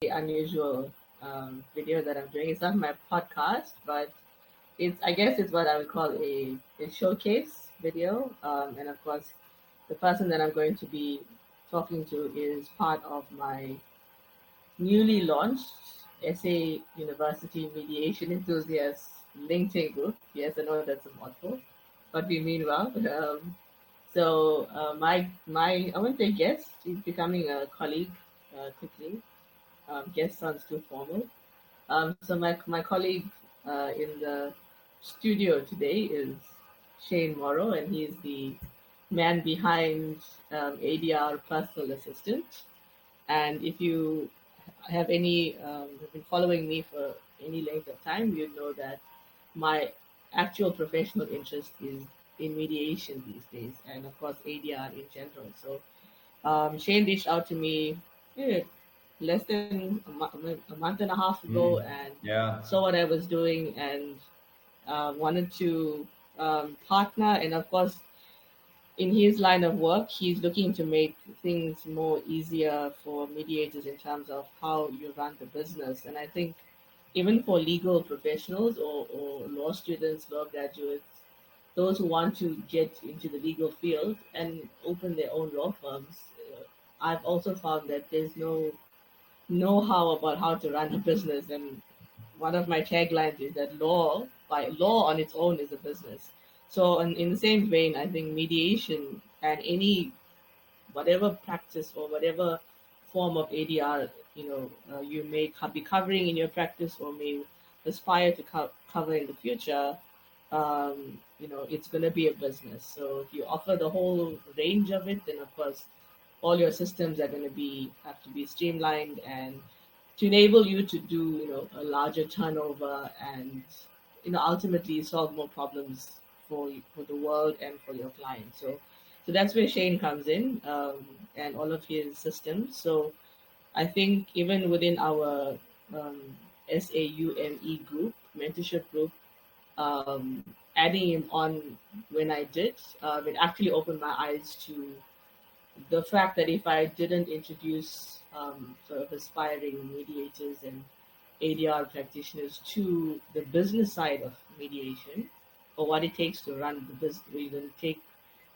unusual video that I'm doing. It's not my podcast, but I guess it's what I would call a showcase video. And of course, the person that I'm going to be talking to is part of my newly launched SA University Mediation Enthusiasts LinkedIn group. Yes, I know that's a mouthful, but we mean well. My I wouldn't say guest. She's becoming a colleague quickly. Guest sounds too formal. So my colleague in the studio today is Shane Morrow, and he's the man behind ADR Personal Assistant. And if you have been following me for any length of time, you know that my actual professional interest is in mediation these days, and of course ADR in general. So Shane reached out to me less than a month and a half ago, and Yeah. saw what I was doing, and wanted to partner. And of course, in his line of work, he's looking to make things more easier for mediators in terms of how you run the business. And I think even for legal professionals or law students, law graduates, those who want to get into the legal field and open their own law firms, I've also found that there's no know-how about how to run a business. And one of my taglines is that by law on its own, is a business. So, in the same vein, I think mediation and any whatever practice or whatever form of ADR, you may be covering in your practice or may aspire to cover in the future, it's going to be a business. So if you offer the whole range of it, then of course all your systems are going to have to be streamlined and to enable you to do a larger turnover and ultimately solve more problems for the world and for your clients. So that's where Shane comes in, and all of his systems. So I think even within our um, SAUME group, mentorship group, adding him on when I did, it actually opened my eyes to the fact that if I didn't introduce sort of aspiring mediators and ADR practitioners to the business side of mediation, or what it takes to run the business, you're going to take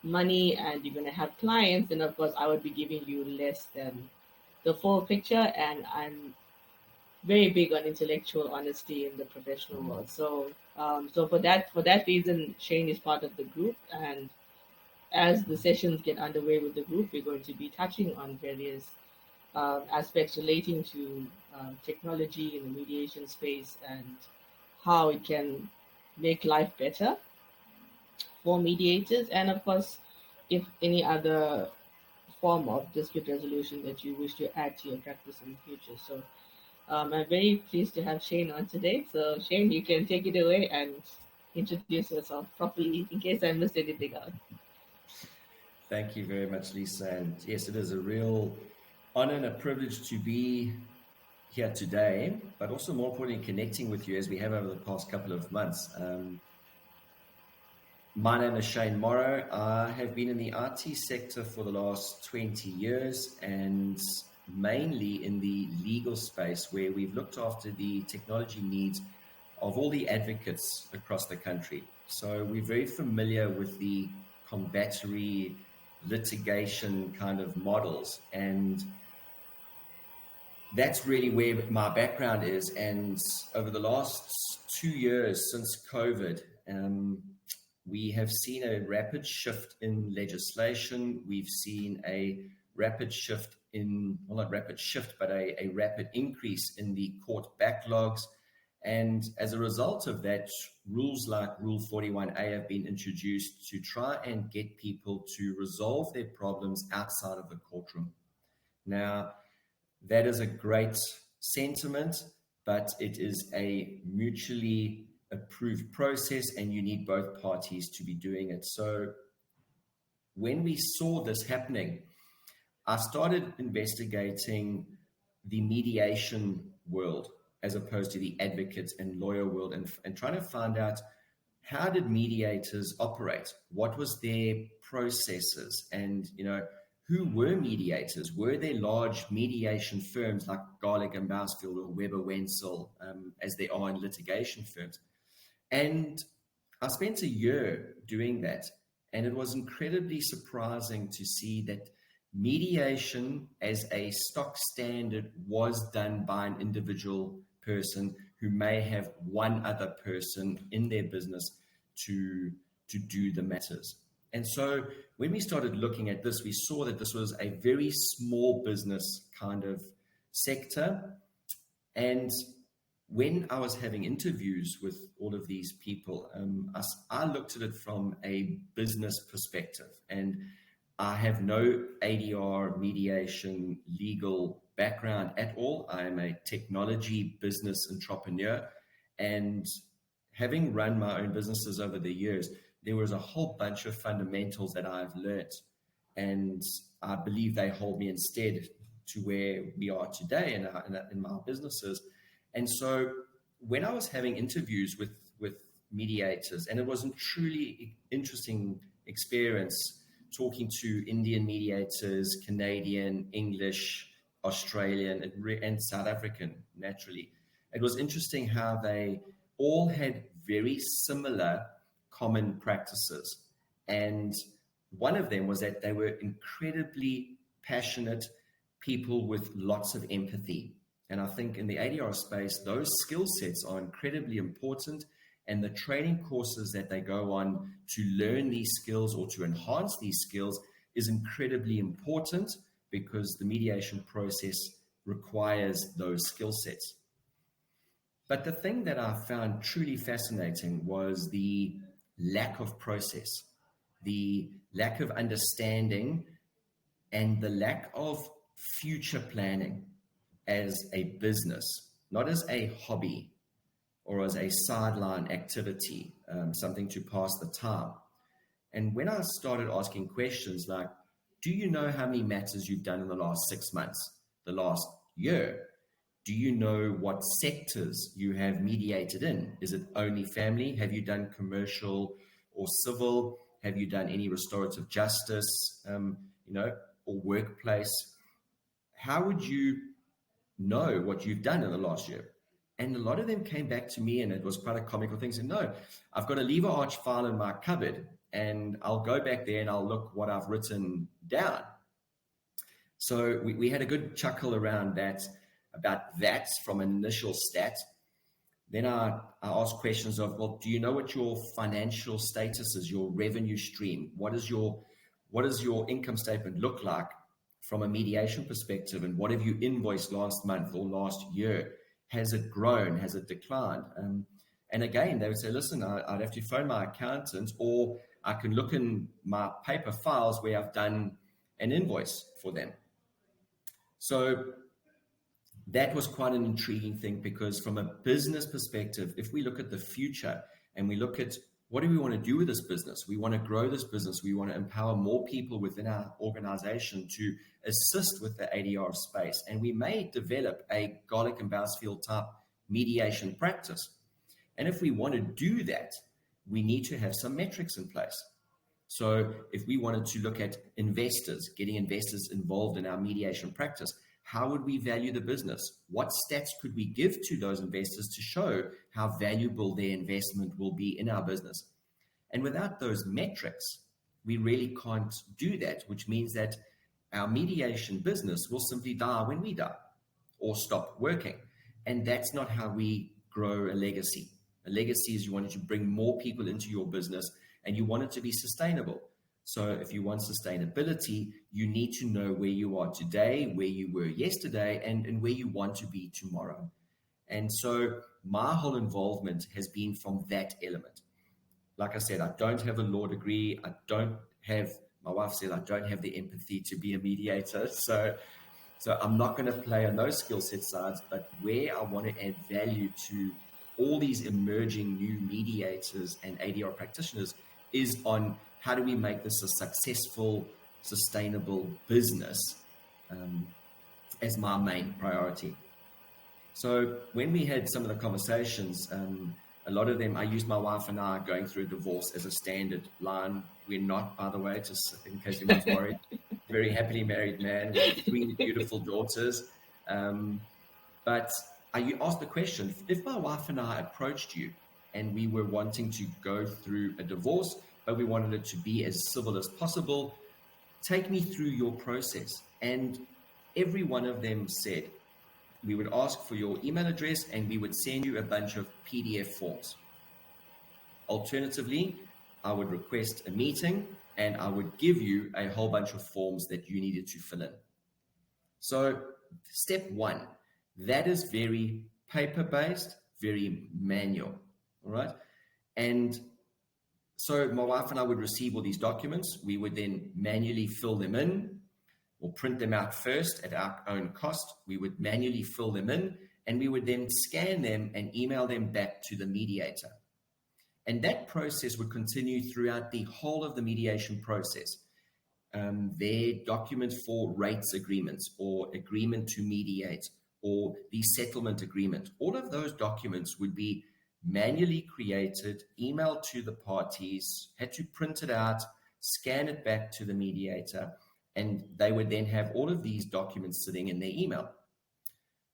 money and you're going to have clients, and of course, I would be giving you less than the full picture. And I'm very big on intellectual honesty in the professional world. So for that reason, Shane is part of the group, and as the sessions get underway with the group, we're going to be touching on various aspects relating to technology in the mediation space and how it can make life better for mediators, and of course, if any other form of dispute resolution that you wish to add to your practice in the future. So I'm very pleased to have Shane on today. So Shane, you can take it away and introduce yourself properly in case I missed anything out. Thank you very much, Lisa. And yes, it is a real honor and a privilege to be here today, but also more importantly, connecting with you as we have over the past couple of months. My name is Shane Morrow. I have been in the IT sector for the last 20 years and mainly in the legal space, where we've looked after the technology needs of all the advocates across the country. So we're very familiar with the combattery litigation kind of models, and that's really where my background is. And over the last 2 years since COVID, we have seen a rapid shift in legislation. We've seen a rapid shift well, not rapid shift, but a rapid increase in the court backlogs. And as a result of that, rules like Rule 41A have been introduced to try and get people to resolve their problems outside of the courtroom. Now, that is a great sentiment, but it is a mutually approved process and you need both parties to be doing it. So when we saw this happening, I started investigating the mediation world as opposed to the advocate and lawyer world, and trying to find out, how did mediators operate? What was their processes? And, who were mediators? Were there large mediation firms like Garlick and Bousfield or Weber Wenzel, as there are in litigation firms? And I spent a year doing that, and it was incredibly surprising to see that mediation as a stock standard was done by an individual person who may have one other person in their business to, to do the matters. And so when we started looking at this, we saw that this was a very small business kind of sector. And when I was having interviews with all of these people, I looked at it from a business perspective, and I have no ADR, mediation, legal background at all. I am a technology business entrepreneur, and having run my own businesses over the years, there was a whole bunch of fundamentals that I've learned, and I believe they hold me instead to where we are today in my businesses. And so when I was having interviews with mediators, and it was a truly interesting experience talking to Indian mediators, Canadian, English, Australian, and South African, naturally. It was interesting how they all had very similar common practices. And one of them was that they were incredibly passionate people with lots of empathy. And I think in the ADR space, those skill sets are incredibly important. And the training courses that they go on to learn these skills or to enhance these skills is incredibly important, because the mediation process requires those skill sets. But the thing that I found truly fascinating was the lack of process, the lack of understanding, and the lack of future planning as a business, not as a hobby or as a sideline activity, something to pass the time. And when I started asking questions like, do you know how many matters you've done in the last 6 months, the last year? Do you know what sectors you have mediated in? Is it only family? Have you done commercial or civil? Have you done any restorative justice, or workplace? How would you know what you've done in the last year? And a lot of them came back to me, and it was quite a comical thing. Said, no, I've got a lever arch file in my cupboard, and I'll go back there and I'll look what I've written down. So we had a good chuckle around that, about that from an initial stat. Then I asked questions of, well, do you know what your financial status is, your revenue stream? What does your income statement look like from a mediation perspective? And what have you invoiced last month or last year? Has it grown? Has it declined? And again, they would say, listen, I'd have to phone my accountant, or I can look in my paper files where I've done an invoice for them. So that was quite an intriguing thing, because from a business perspective, if we look at the future and we look at what do we want to do with this business? We want to grow this business. We want to empower more people within our organization to assist with the ADR space. And we may develop a Garlick and Bousfield type mediation practice. And if we want to do that, we need to have some metrics in place. So if we wanted to look at investors, getting investors involved in our mediation practice, how would we value the business? What stats could we give to those investors to show how valuable their investment will be in our business? And without those metrics, we really can't do that, which means that our mediation business will simply die when we die or stop working. And that's not how we grow a legacy. A legacy is you want to bring more people into your business, and you want it to be sustainable. So if you want sustainability, you need to know where you are today, where you were yesterday, and where you want to be tomorrow. And so my whole involvement has been from that element. Like I said, I don't have a law degree. My wife said, I don't have the empathy to be a mediator. So I'm not going to play on those skill set sides, but where I want to add value to all these emerging new mediators and ADR practitioners is on how do we make this a successful, sustainable business as my main priority. So when we had some of the conversations, a lot of them, I used my wife and I going through a divorce as a standard line. We're not, by the way, just in case anyone's worried, very happily married man with 3 beautiful daughters. But you asked the question, if my wife and I approached you and we were wanting to go through a divorce, but we wanted it to be as civil as possible, take me through your process. And every one of them said, we would ask for your email address and we would send you a bunch of PDF forms. Alternatively, I would request a meeting and I would give you a whole bunch of forms that you needed to fill in. So step one, that is very paper-based, very manual, all right? And so my wife and I would receive all these documents. We would then manually fill them in or print them out first at our own cost. We would manually fill them in and we would then scan them and email them back to the mediator. And that process would continue throughout the whole of the mediation process. Their documents for rates agreements or agreement to mediate or the settlement agreement, all of those documents would be manually created, emailed to the parties, had to print it out, scan it back to the mediator, and they would then have all of these documents sitting in their email.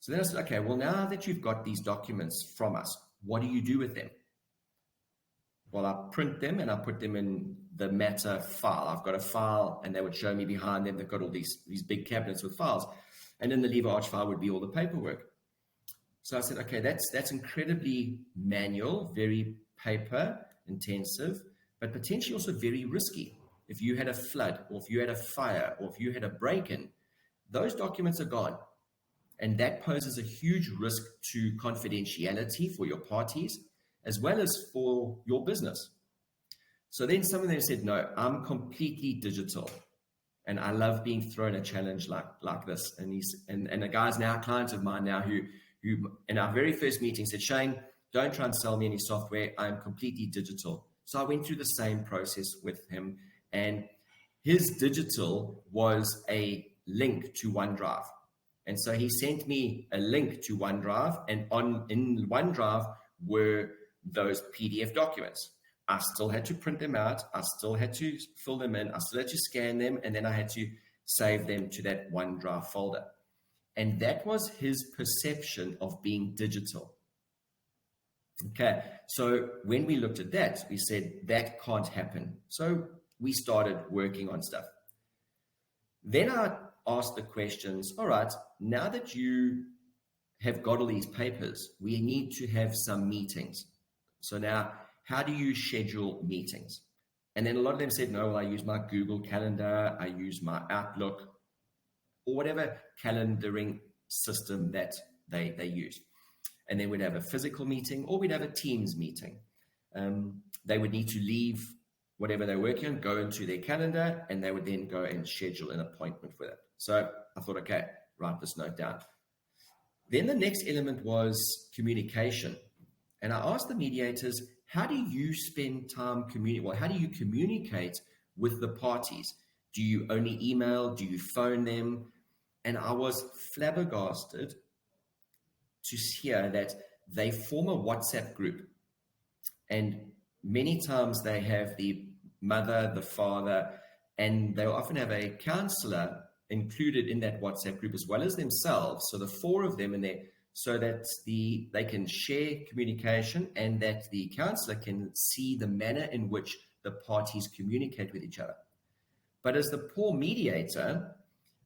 So then I said, okay, well, now that you've got these documents from us, what do you do with them? Well, I print them and I put them in the matter file. I've got a file and they would show me behind them. They've got all these big cabinets with files. And in the lever arch file would be all the paperwork. So I said, okay, that's incredibly manual, very paper intensive, but potentially also very risky. If you had a flood or if you had a fire or if you had a break-in, those documents are gone. And that poses a huge risk to confidentiality for your parties, as well as for your business. So then some of them said, no, I'm completely digital. And I love being thrown a challenge like this. And a guy's now a client of mine now who in our very first meeting said, Shane, don't try and sell me any software. I'm completely digital. So I went through the same process with him. And his digital was a link to OneDrive. And so he sent me a link to OneDrive, and in OneDrive were those PDF documents. I still had to print them out. I still had to fill them in. I still had to scan them, and then I had to save them to that OneDrive folder. And that was his perception of being digital. Okay, so when we looked at that, we said that can't happen. So we started working on stuff. Then I asked the questions, all right, now that you have got all these papers, we need to have some meetings. So now, how do you schedule meetings? And then a lot of them said, no, well, I use my Google Calendar, I use my Outlook, or whatever calendaring system that they use. And then we'd have a physical meeting or we'd have a Teams meeting. They would need to leave whatever they're working on, go into their calendar, and they would then go and schedule an appointment with it. So I thought, okay, write this note down. Then the next element was communication. And I asked the mediators, how do you spend time how do you communicate with the parties? Do you only email? Do you phone them? And I was flabbergasted to hear that they form a WhatsApp group. And many times they have the mother, the father, and they'll often have a counselor included in that WhatsApp group as well as themselves. So the four of them in there, so that they can share communication and that the counselor can see the manner in which the parties communicate with each other. But as the poor mediator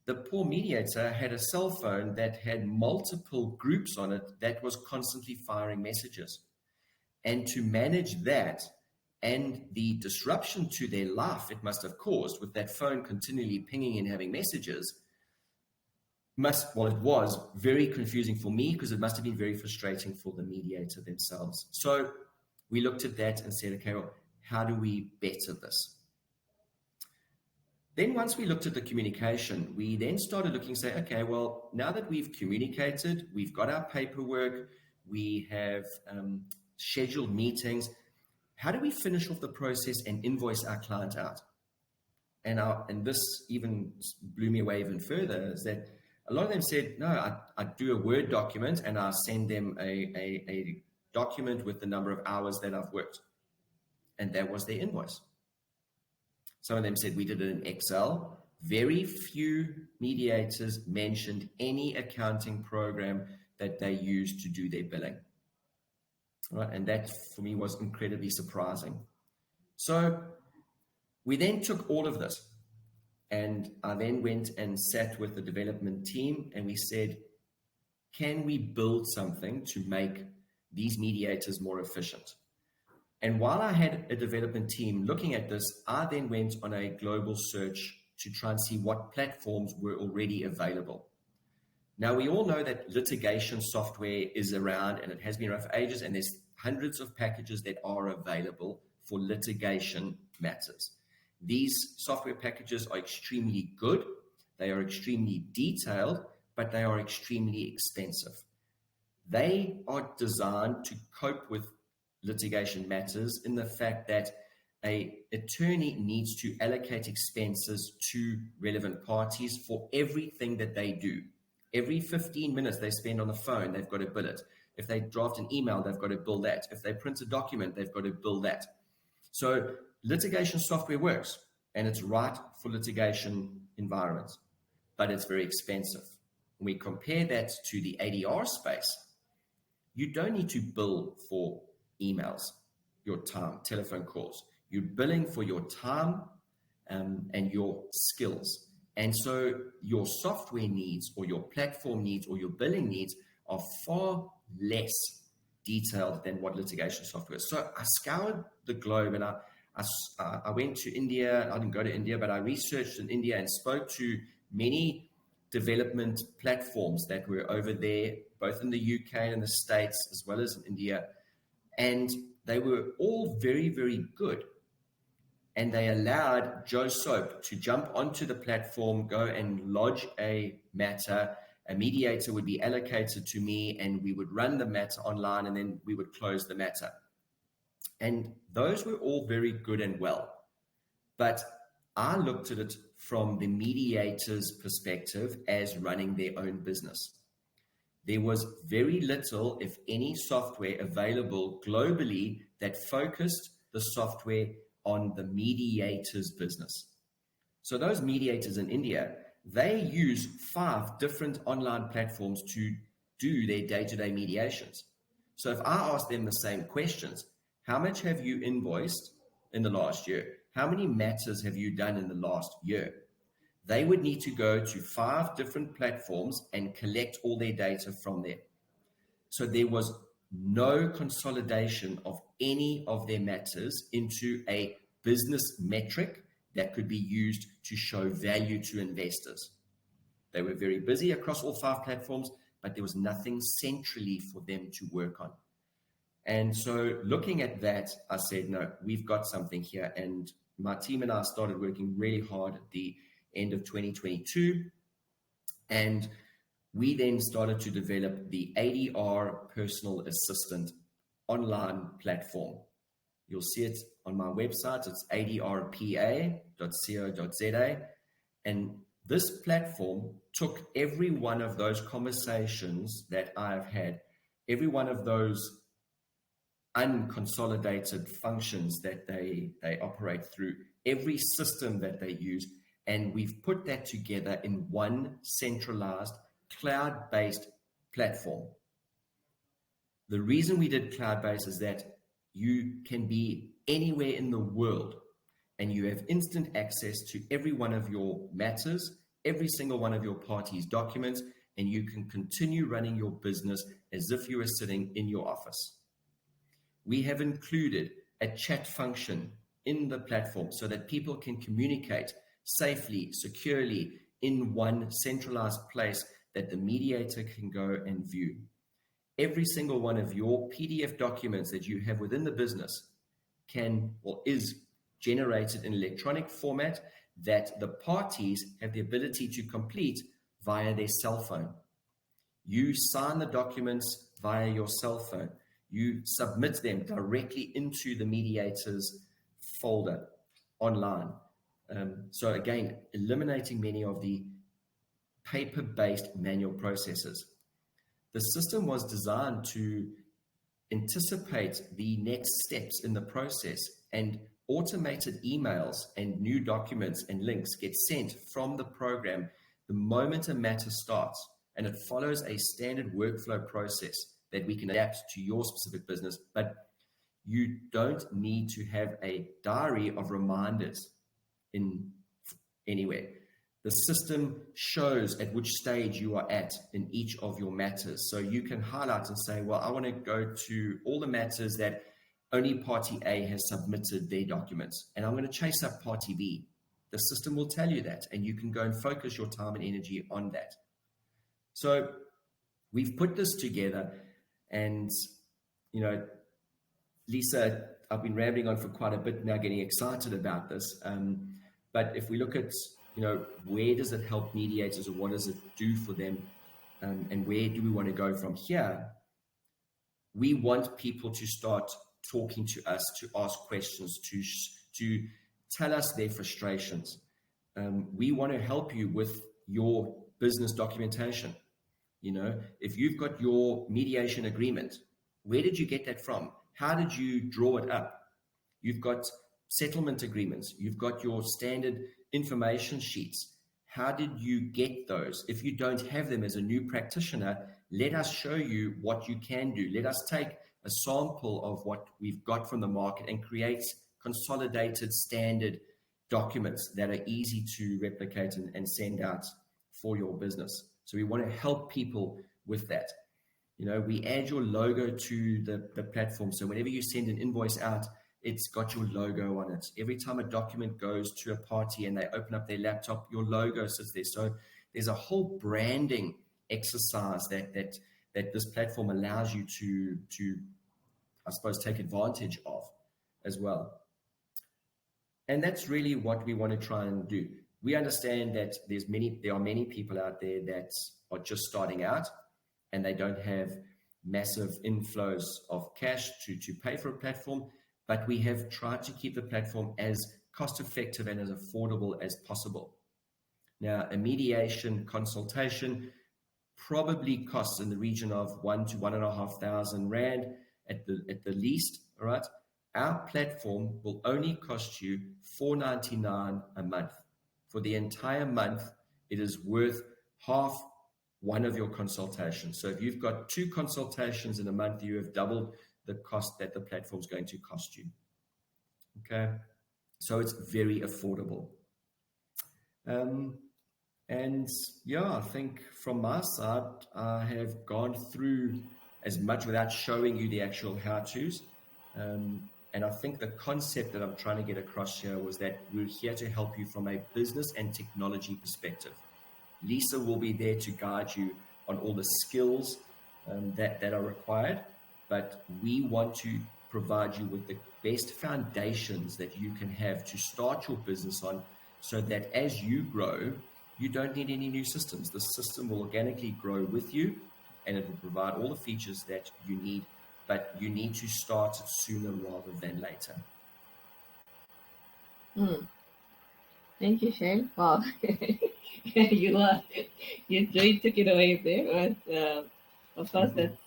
had a cell phone that had multiple groups on it that was constantly firing messages. And to manage that and the disruption to their life it must have caused with that phone continually pinging and having messages, it was very confusing for me because it must have been very frustrating for the mediator themselves. So we looked at that and said, okay, well, how do we better this? Then once we looked at the communication, we then started looking and say, okay, well, now that we've communicated, we've got our paperwork, we have scheduled meetings, how do we finish off the process and invoice our client out? And this even blew me away even further, is that a lot of them said, no, I do a Word document and I send them a document with the number of hours that I've worked. And that was their invoice. Some of them said we did it in Excel, Very few mediators mentioned any accounting program that they used to do their billing. Right? And that for me was incredibly surprising. So we then took all of this, and I then went and sat with the development team, and we said, can we build something to make these mediators more efficient? And while I had a development team looking at this, I then went on a global search to try and see what platforms were already available. Now, we all know that litigation software is around, and it has been around for ages, and there's hundreds of packages that are available for litigation matters. These software packages are extremely good, they are extremely detailed, but they are extremely expensive. They are designed to cope with litigation matters in the fact that an attorney needs to allocate expenses to relevant parties for everything that they do. Every 15 minutes they spend on the phone, they've got to bill it. If they draft an email, they've got to bill that. If they print a document, they've got to bill that. So litigation software works, and it's right for litigation environments, but it's very expensive. When we compare that to the ADR space, you don't need to bill for emails, your time, telephone calls. You're billing for your time and your skills. And so your software needs or your platform needs or your billing needs are far less detailed than what litigation software is. So I scoured the globe, and I went to India. I didn't go to India, but I researched in India and spoke to many development platforms that were over there, both in the UK and the States, as well as in India. And they were all very, very good. And they allowed Joe Soap to jump onto the platform, go and lodge a matter. A mediator would be allocated to me, and we would run the matter online, and then we would close the matter. And those were all very good and well. But I looked at it from the mediator's perspective as running their own business. There was very little, if any, software available globally that focused the software on the mediator's business. So those mediators in India, they use 5 different online platforms to do their day-to-day mediations. So if I ask them the same questions, how much have you invoiced in the last year? How many matters have you done in the last year? They would need to go to 5 different platforms and collect all their data from there. So there was no consolidation of any of their matters into a business metric that could be used to show value to investors. They were very busy across all 5 platforms, but there was nothing centrally for them to work on. And so looking at that, I said, no, we've got something here. And my team and I started working really hard at the end of 2022. And we then started to develop the ADR Personal Assistant online platform. You'll see it on my website. It's adrpa.co.za. And this platform took every one of those conversations that I've had, every one of those unconsolidated functions that they operate through, every system that they use, and we've put that together in one centralized cloud-based platform. The reason we did cloud-based is that you can be anywhere in the world and you have instant access to every one of your matters, every single one of your parties' documents, and you can continue running your business as if you were sitting in your office. We have included a chat function in the platform so that people can communicate safely, securely in one centralized place that the mediator can go and view. Every single one of your PDF documents that you have within the business can or is generated in electronic format that the parties have the ability to complete via their cell phone. You sign the documents via your cell phone. You submit them directly into the mediator's folder online. So again, eliminating many of the paper-based manual processes. The system was designed to anticipate the next steps in the process and Automated emails and new documents and links get sent from the program the moment a matter starts, and it follows a standard workflow process that we can adapt to your specific business. But you don't need to have a diary of reminders in anywhere. The system shows at which stage you are at in each of your matters. So you can highlight and say, well, I want to go to all the matters that only party A has submitted their documents, and I'm going to chase up party B. The system will tell you that, and you can go and focus your time and energy on that. So we've put this together, and, you know, Lisa, I've been rambling on for quite a bit now, getting excited about this. But if we look at, where does it help mediators, or what does it do for them, and where do we want to go from here? We want people to start talking to us, to ask questions, to tell us their frustrations. We want to help you with your business documentation. If you've got your mediation agreement, where did you get that from? How did you draw it up? You've got settlement agreements. You've got your standard information sheets. How did you get those? If you don't have them as a new practitioner, let us show you what you can do. Let us take a sample of what we've got from the market and create consolidated standard documents that are easy to replicate and send out for your business. So we want to help people with that. We add your logo to the platform. So whenever you send an invoice out, it's got your logo on it. Every time a document goes to a party and they open up their laptop, your logo sits there. So there's a whole branding exercise that this platform allows you to I suppose, take advantage of as well. And that's really what we want to try and do. We understand that there are many people out there that are just starting out, and they don't have massive inflows of cash to pay for a platform, but we have tried to keep the platform as cost effective and as affordable as possible. Now, a mediation consultation probably costs in the region of 1,000 to 1,500 Rand at the least. All right. Our platform will only cost you $4.99 a month. For the entire month, it is worth half one of your consultations. So if you've got 2 consultations in a month, you have doubled the cost that the platform is going to cost you. Okay. So it's very affordable. And yeah, I think from my side, I have gone through as much without showing you the actual how-tos. And I think the concept that I'm trying to get across here was that we're here to help you from a business and technology perspective. Lisa will be there to guide you on all the skills that are required, but we want to provide you with the best foundations that you can have to start your business on, so that as you grow, you don't need any new systems. The system will organically grow with you, and it will provide all the features that you need, but you need to start sooner rather than later. Thank you, Shane. Wow. you really took it away there. But of course, that's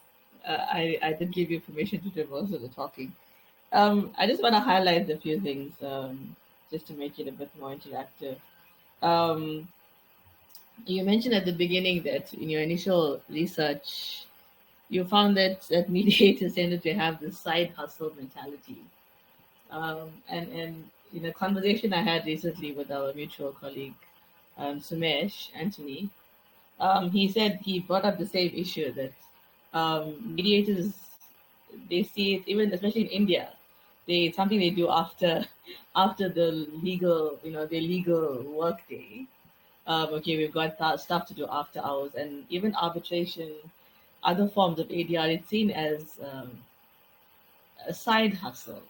I did give you permission to do most of the talking. I just want to highlight a few things just to make it a bit more interactive. You mentioned at the beginning that in your initial research, you found that mediators tended to have this side hustle mentality. And in a conversation I had recently with our mutual colleague, Sumesh Anthony, he said he brought up the same issue that mediators, they see it, even especially in India, it's something they do after the legal, their legal work day. Okay, we've got stuff to do after hours, and even arbitration, other forms of ADR, it's seen as a side hustle.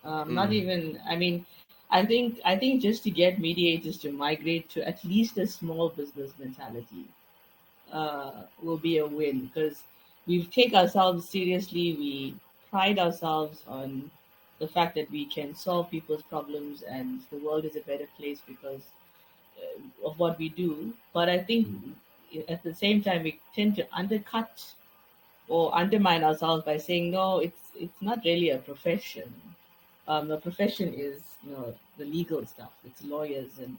Not even. I mean, I think just to get mediators to migrate to at least a small business mentality will be a win, because we take ourselves seriously. We pride ourselves on the fact that we can solve people's problems, and the world is a better place because of what we do. But I think at the same time, we tend to undercut or undermine ourselves by saying, no, it's not really a profession. the profession is, the legal stuff. It's lawyers and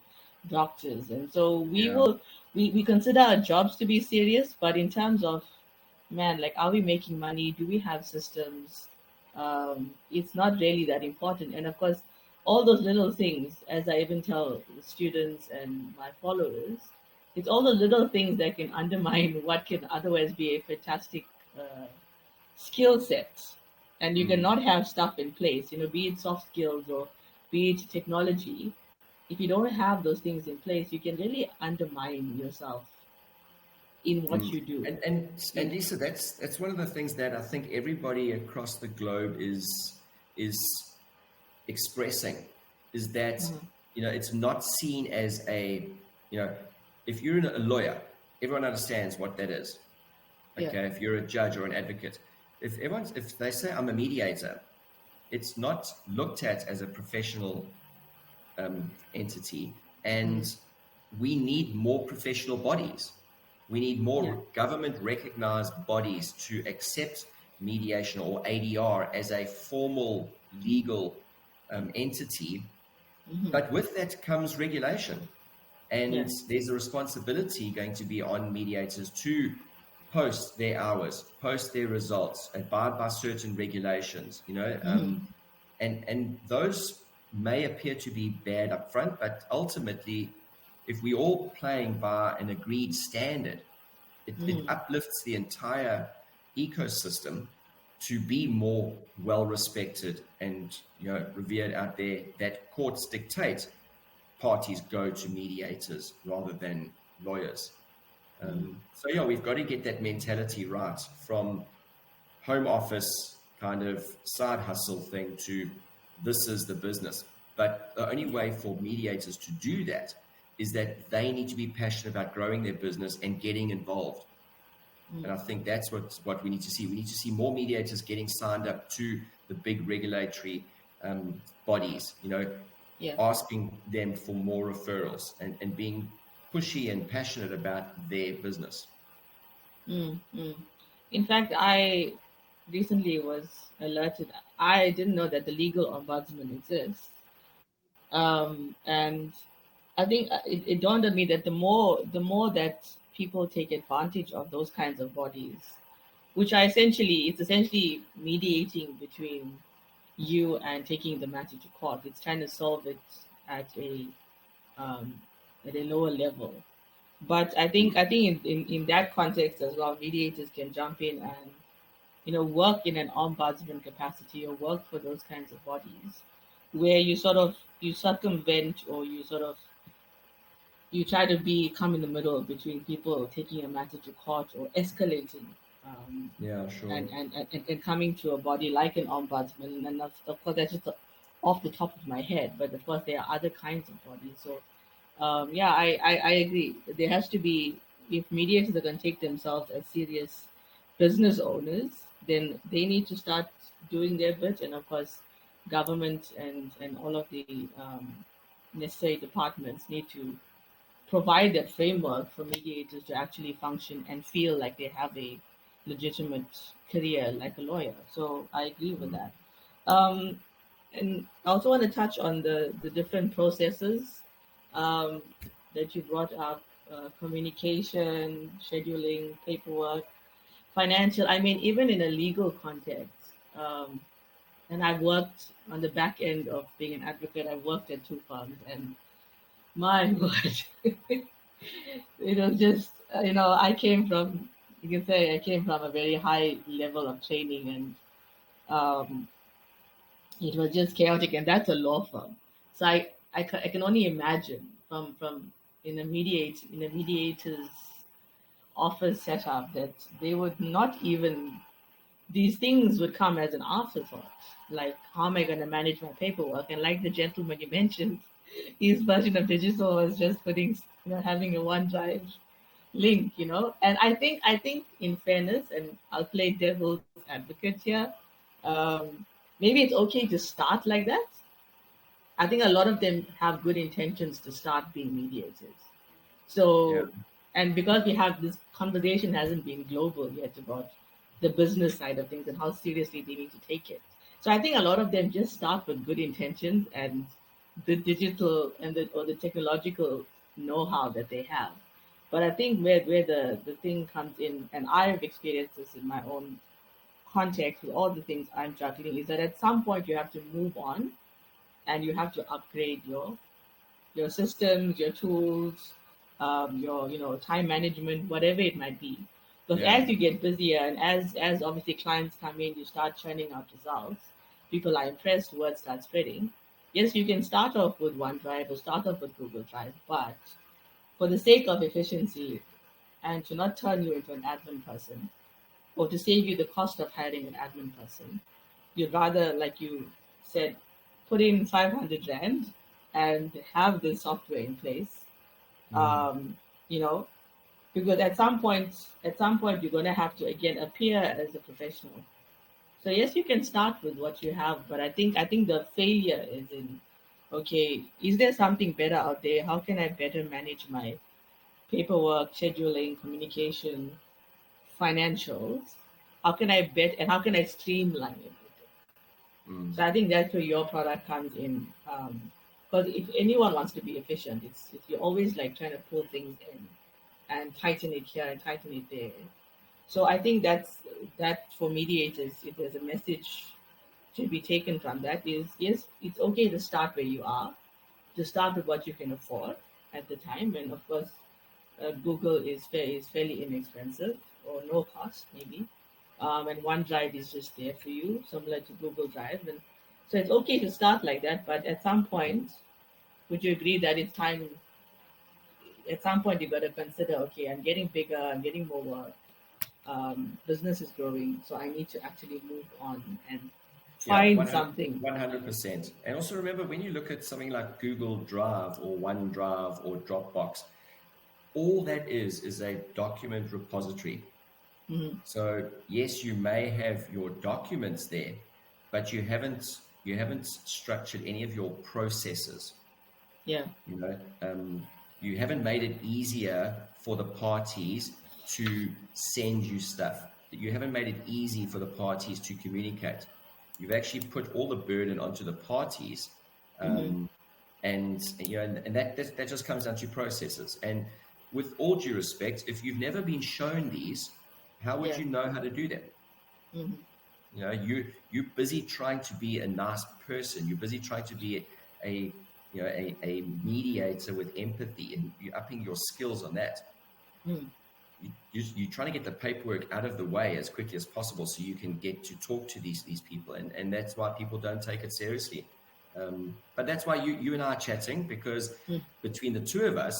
doctors, and so Yeah. we consider our jobs to be serious, but in terms of, man, like, are we making money? Do we have systems? It's not really that important. And of course, all those little things, as I even tell the students and my followers, it's all the little things that can undermine what can otherwise be a fantastic uh, skill set. And you Mm. cannot have stuff in place, be it soft skills or be it technology. If you don't have those things in place, you can really undermine yourself in what Mm. you do. And In Lisa, that's one of the things that I think everybody across the globe is expressing, is that Mhm. it's not seen as a, you know if you're a lawyer, everyone understands what that is. Yeah. Okay, if you're a judge or an advocate, if they say I'm a mediator, it's not looked at as a professional entity. And Mm. we need more professional bodies. We need Yeah. more government recognized bodies to accept mediation or ADR as a formal legal entity. Hmm. But with that comes regulation. Yeah. And there's a responsibility going to be on mediators to post their hours, post their results, abide by certain regulations, Hmm. and those may appear to be bad up front, but ultimately, if we're all playing by an agreed standard, it Hmm. uplifts the entire ecosystem to be more well respected and revered out there, that courts dictate parties go to mediators rather than lawyers. So yeah, we've got to get that mentality right from home office kind of side hustle thing to this is the business. But the only Yeah. way for mediators to do that is that they need to be passionate about growing their business and getting involved. And I think that's what we need to see. We need to see more mediators getting signed up to the big regulatory bodies, Yeah. asking them for more referrals and being pushy and passionate about their business. Mm. Mm. In fact, I recently was alerted. I didn't know that the legal ombudsman exists. And I think it dawned on me that the more that people take advantage of those kinds of bodies, which are it's essentially mediating between you and taking the matter to court. It's trying to solve it at a um, at a lower level. But I think in that context as well, mediators can jump in and work in an ombudsman capacity or work for those kinds of bodies where you circumvent or you try to come in the middle between people taking a matter to court or escalating, um, Yeah, sure. and coming to a body like an ombudsman. And of course, that's just off the top of my head, but of course, there are other kinds of bodies. So, yeah, I agree. There has to be, if mediators are going to take themselves as serious business owners, then they need to start doing their bit. And of course, government and all of the necessary departments need to provide that framework for mediators to actually function and feel like they have a legitimate career like a lawyer. So I agree with Mm. that. Um, and I also want to touch on the different processes um, that you brought up: communication, scheduling, paperwork, financial. I mean, even in a legal context. And I've worked on the back end of being an advocate. I've worked at two firms, and my God, it was just I came from, you can say, I came from a very high level of training, and it was just chaotic, and that's a law firm. So I can only imagine from in a mediator's office setup that they would not even, these things would come as an afterthought, like, how am I going to manage my paperwork? And like the gentleman you mentioned, his version of digital was just putting, having a OneDrive link, and I think in fairness, and I'll play devil's advocate here, um, maybe it's okay to start like that. I think a lot of them have good intentions to start being mediators. Yeah. So, and because we have this conversation hasn't been global yet about the business side of things and how seriously they need to take it. So I think a lot of them just start with good intentions and the digital and the technological know-how that they have. But I think where the thing comes in, and I've experienced this in my own context with all the things I'm juggling, is that at some point you have to move on and you have to upgrade your systems, your tools, your time management, whatever it might be. Because Yeah, as you get busier and as obviously clients come in, you start churning out results. People are impressed, word starts spreading. Yes, you can start off with OneDrive or start off with Google Drive, but for the sake of efficiency and to not turn you into an admin person, or to save you the cost of hiring an admin person, you'd rather, like you said, put in 500 rand and have the software in place. mm, Um, you know, because at some point, you're going to have to again appear as a professional. So yes, you can start with what you have, but I think the failure is in, okay, is there something better out there? How can I better manage my paperwork, scheduling, communication, financials? How can I bet and how can I streamline it? mm. So I think that's where your product comes in. Because if anyone wants to be efficient, it's you're always like trying to pull things in and tighten it here and tighten it there. So I think that for mediators, if there's a message to be taken from that is, yes, it's okay to start where you are, to start with what you can afford at the time, and of course, Google is fairly inexpensive or no cost maybe, and OneDrive is just there for you, similar to Google Drive, and so it's okay to start like that. But at some point, would you agree that it's time? At some point, you got to consider, okay, I'm getting bigger, I'm getting more work, business is growing, so I need to actually move on and Yeah, find 100, something. 100%. And also remember, when you look at something like Google Drive or OneDrive or Dropbox, all that is a document repository. Mhm. So yes, you may have your documents there, but you haven't structured any of your processes. Yeah. You know, you haven't made it easier for the parties to send you stuff. You haven't made it easy for the parties to communicate. You've actually put all the burden onto the parties, Hmm. um, and that just comes down to processes. And with all due respect, if you've never been shown these, how would Yeah. you know how to do them? Hmm. You're busy trying to be a nice person. You're busy trying to be a a mediator with empathy, and you're upping your skills on that. Mm. You're trying to get the paperwork out of the way as quickly as possible so you can get to talk to these people, and that's why people don't take it seriously. But that's why you and I are chatting, because Mm. between the two of us,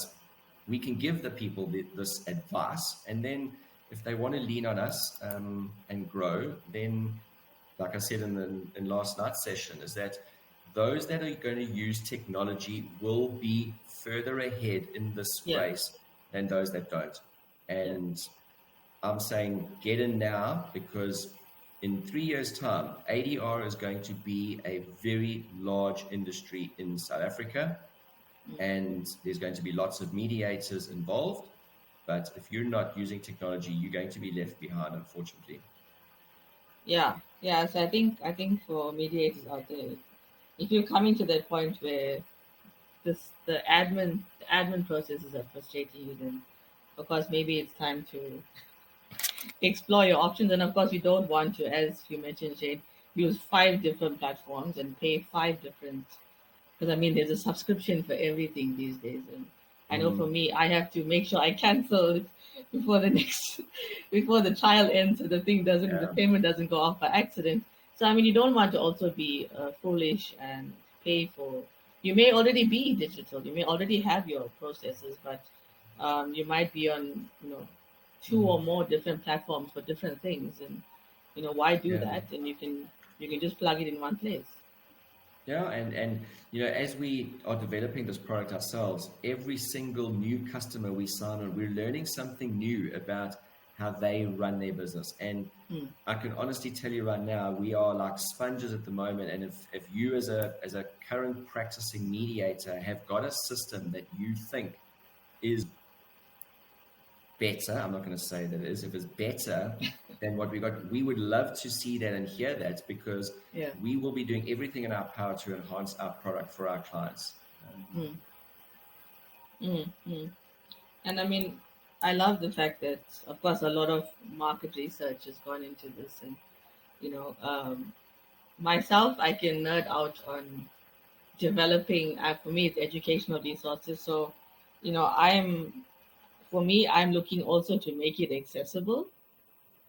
we can give the people this advice, and then if they want to lean on us and grow, then like I said in last night's session, is that those that are going to use technology will be further ahead in this Yeah. race than those that don't. Yeah. And I'm saying get in now, because in 3 years' time, ADR is going to be a very large industry in South Africa, and there's going to be lots of mediators involved. But if you're not using technology, you're going to be left behind, unfortunately. Yeah. Yeah. So I think for mediators out there, if you're coming to that point where the admin processes are frustrating you, then of course maybe it's time to explore your options. And of course, you don't want to, as you mentioned, Jade, use five different platforms and pay five different. Because I mean, there's a subscription for everything these days, and I know for Mm, me, I have to make sure I cancel it before the next, before the trial ends, so the yeah, payment doesn't go off by accident. So I mean, you don't want to also be foolish and pay for. You may already be digital. You may already have your processes, but you might be on two or mm, more different platforms for different things, and why do yeah. that? And you can just plug it in one place. Yeah, and as we are developing this product ourselves, every single new customer we sign on, we're learning something new about how they run their business. And Hmm. I can honestly tell you right now, we are like sponges at the moment. And if you as a current practicing mediator have got a system that you think is better, I'm not going to say that it is, if it's better than what we got, we would love to see that and hear that, because Yeah. we will be doing everything in our power to enhance our product for our clients. Mm, mm. And I mean, I love the fact that, of course, a lot of market research has gone into this. And, you know, myself, I can nerd out on developing, for me, it's educational resources. So, you know, for me, I'm looking also to make it accessible,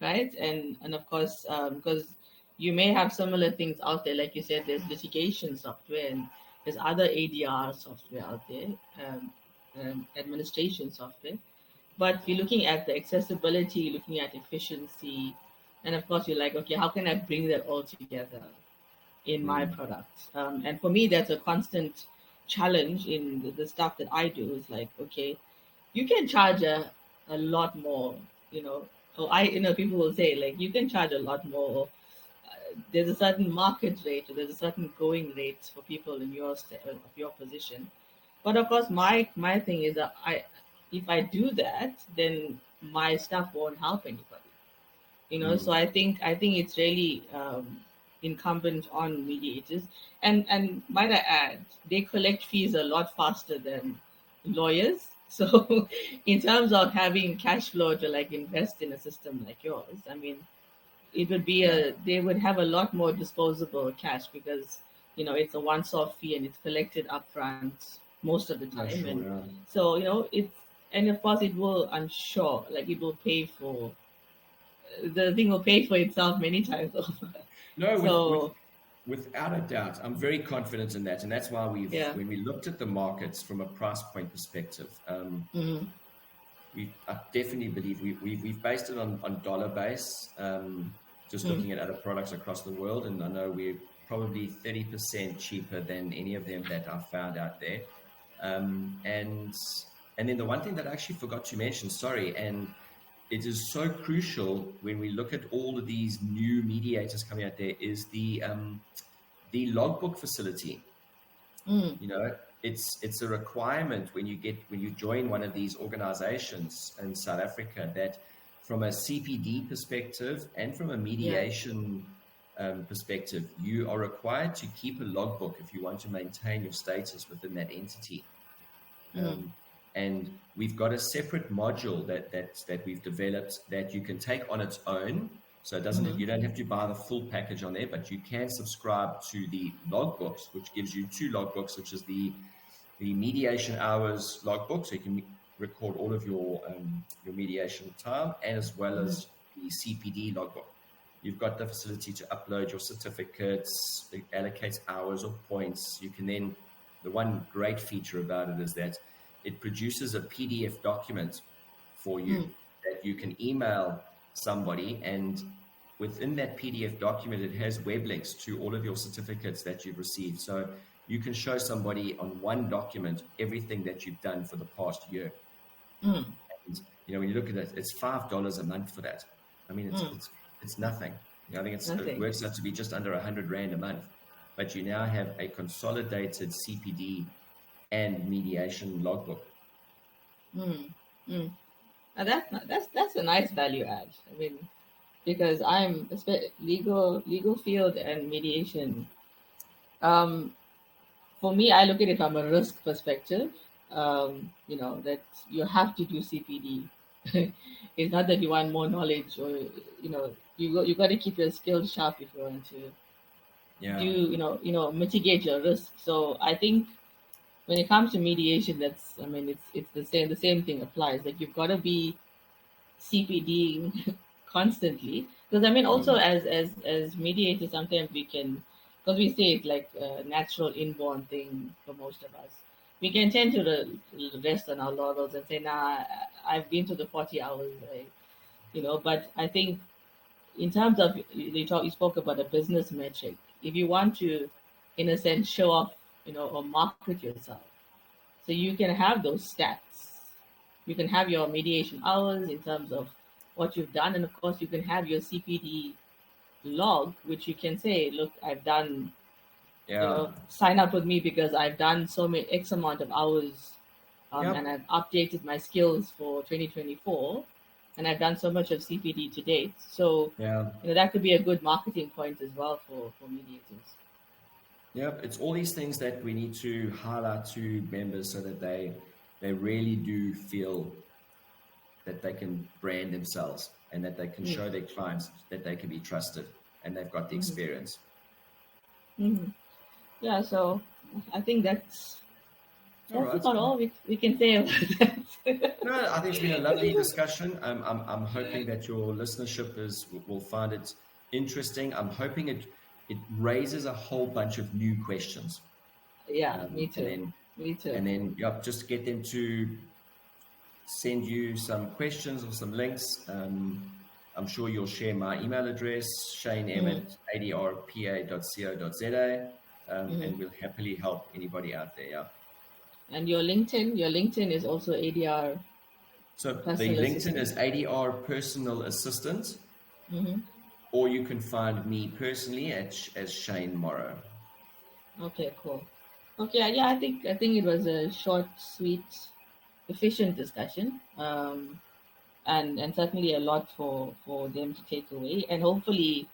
right? And of course, because you may have similar things out there, like you said, there's litigation software and there's other ADR software out there, administration software. But you're looking at the accessibility, you're looking at efficiency, and of course, you're like, okay, how can I bring that all together in my product? And for me, that's a constant challenge in the stuff that I do. Is like, okay, you can charge a lot more, you know. Or people will say like you can charge a lot more. There's a certain market rate, or there's a certain going rate for people in of your position. But of course, my thing is that if I do that, then my stuff won't help anybody. You know, so I think it's really incumbent on mediators, and might I add, they collect fees a lot faster than lawyers. So, in terms of having cash flow to like invest in a system like yours, I mean, it would be Yeah, they would have a lot more disposable cash because it's a once-off fee and it's collected upfront most of the yeah, time. sure, And yeah. so it's, and of course it will, I'm sure, like it will pay for, the thing will pay for itself many times over. No, So without a doubt, I'm very confident in that, and that's why yeah. when we looked at the markets from a price point perspective, Mm, I definitely believe we've based it on dollar base, just mm, looking at other products across the world, and I know we're probably 30% cheaper than any of them that I've found out there. And then the one thing that I actually forgot to mention, sorry, and it is so crucial when we look at all of these new mediators coming out there, is the logbook facility. mm, You know, it's a requirement when you join one of these organizations in South Africa, that from a CPD perspective and from a yeah. mediation perspective, you are required to keep a logbook if you want to maintain your status within that entity. Mm, And we've got a separate module that we've developed that you can take on its own. So mm, you don't have to buy the full package on there, but you can subscribe to the logbooks, which gives you two logbooks, which is the mediation hours logbook, so you can record all of your mediation time, and as well mm, as the CPD logbook. You've got the facility to upload your certificates, it allocates hours or points. You can then, the one great feature about it is that it produces a PDF document for you mm, that you can email somebody, and within that PDF document, it has web links to all of your certificates that you've received. So you can show somebody on one document everything that you've done for the past year. mm, And when you look at it, it's $5 a month for that. I mean, mm. it's nothing. I think it Nothing. works out to be just under 100 Rand a month. But you now have a consolidated CPD and mediation logbook. Mm, mm. And that's a nice value add. I mean, because legal field and mediation. Um, for me, I look at it from a risk perspective. That you have to do CPD. It's not that you want more knowledge, or you got to keep your skills sharp if you want to do Yeah, mitigate your risk. So I think when it comes to mediation, that's, I mean, it's the same thing applies. Like you've got to be CPD constantly, because I mean, also as mediators, sometimes we can, because we say it's like a natural inborn thing for most of us. We can tend to rest on our laurels and say, "Nah, I've been to the 40 hours," But I think in terms of, you spoke about a business metric. If you want to, in a sense, show off, or market yourself, so you can have those stats. You can have your mediation hours in terms of what you've done, and of course, you can have your CPD log, which you can say, "Look, I've done, yeah, sign up with me because I've done so many X amount of hours." And Yep. I've updated my skills for 2024, and I've done so much of CPD to date. So, Yeah. that could be a good marketing point as well for mediators. Yep. It's all these things that we need to highlight to members so that they really do feel that they can brand themselves and that they can Mm. show their clients that they can be trusted and they've got the Hmm. experience. Hmm. Yeah, so I think All that's right. about all we can say about that. No, I think it's been a lovely discussion. I'm hoping that your listenership will find it interesting. I'm hoping it raises a whole bunch of new questions, Yeah, me and too. then Me too. yep, just get them to send you some questions or some links. I'm sure you'll share my email address, shanem Hmm. at adrpa.co.za, Hmm. and we'll happily help anybody out there. Yeah. And your LinkedIn is also ADR So the personal LinkedIn assistant. is ADR Personal Assistant, Hmm. or you can find me personally as Shane Morrow. Okay, cool. Okay, yeah, I think it was a short, sweet, efficient discussion. And certainly a lot for them to take away, and hopefully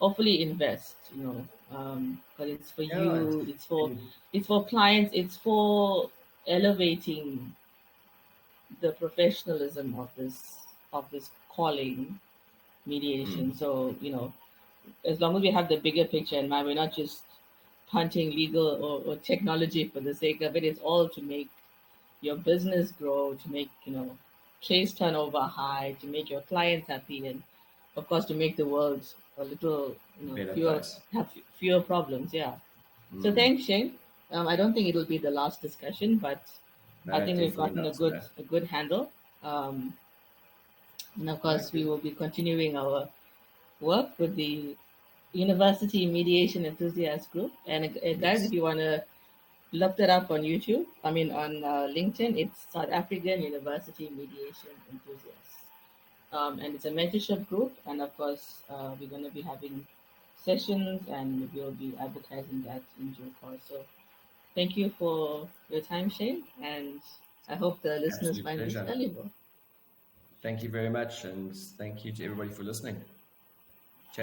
invest. But it's for Yeah, you. and It's for clients. It's for elevating the professionalism of this calling mediation. mm, So as long as we have the bigger picture in mind, we're not just punting legal or technology for the sake of it. It's all to make your business grow, to make case turnover high, to make your clients happy, and of course to make the world a little better fewer place. have fewer problems. Yeah. So Mm. thanks, Shane. I don't think it'll be the last discussion, but I No, think we've definitely gotten a not. good No. a good handle. Um, and of No, course, we good. will be continuing our work with the University Mediation Enthusiast Group. And guys, if Yes. you want to look that up on YouTube, I mean on LinkedIn, it's South African University Mediation Enthusiasts. And it's a mentorship group. And of course, we're going to be having sessions and we'll be advertising that in due course. So thank you for your time, Shane. And I hope the listeners Absolute find this pleasure. valuable. Thank you very much, and thank you to everybody for listening.